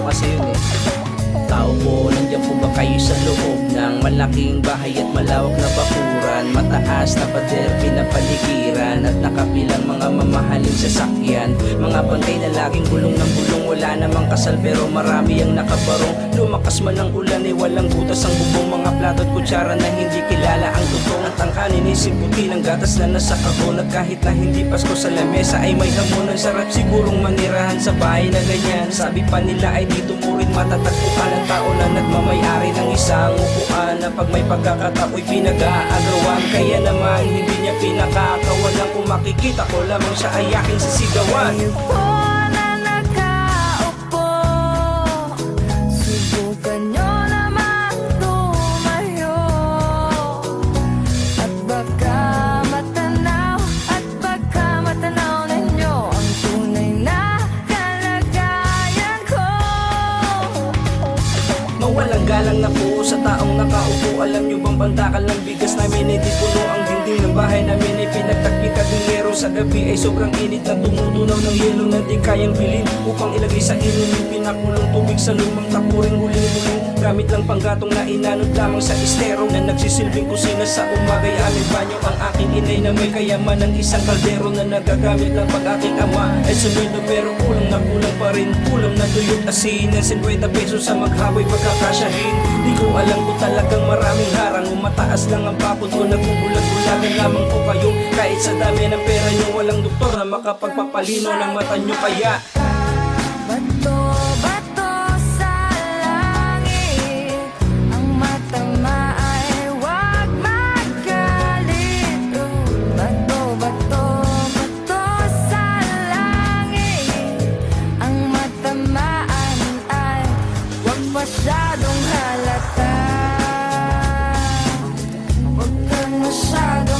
kasi yun eh. Tao po, nandiyan po ba kayo sa loob ng malaking bahay at malawak na bakuran? Mataas na pader, pinapaligiran at nakapilang mga mamahaling sasakyan. Mga bantay na laging bulong ng bulong, wala namang kasal pero marami ang nakabarong. Lumakas man ang ulan eh walang butas ang bubong, mga plato at kutsara na hindi kilala ang tutong. At ang kanin ay simputi ng gatas na nasa kahon. At kahit na hindi Pasko sa lamesa ay may hamon. Ang sarap sigurong manirahan sa bahay na ganyan. Sabi pa nila ay dito mo rin matatagpuan ang tao na nagmamayari ng isang upuan, na pag may pagkakatao'y pinag-aagawan. Kaya naman hindi niya pinakakawalan, kung makikita ko lamang siya ay aking sisigawan. Kayo po na nakaupo, subukan nyo namang tumayo. At baka matanaw ninyo ang tunay na kalagayan ko. Mawalang galang na po sa taong nakaupo. Alam nyo bang bandakal ng bigas namin ay di puno ang dingding ng bahay namin ay pinagtakpi kadingero. Sa gabi ay sobrang init na tumutunaw ng yelo na di kayang bilhin upang ilagay sa inumin. Pinakulong tubig sa lumang tapuring huling-huling. Gamit lang panggatong na inanod lamang sa estero na nagsisilbing kusina sa umagay. Aming banyo ang aking inay na may kayaman ng isang kaldero na nagagamit lang pag aking ama ay sumido pero kulang na kulang pa rin. Kulang na tuyot asin ng 50 pesos sa maghaboy pagkakasyahin. Di ko alam kung talagang maraming harang o mataas lang ang papod ko. Nagbubulag-bulagan lamang po kayo kahit sa dami ng pera nyo. Walang doktor na makapagpapalino ng mata nyo kaya Bato, bato sa langit, ang matama ay huwag magalit. Bato, bato, bato sa langit, ang matamaan ay huwag masyadong halata. Huwag kang masyadong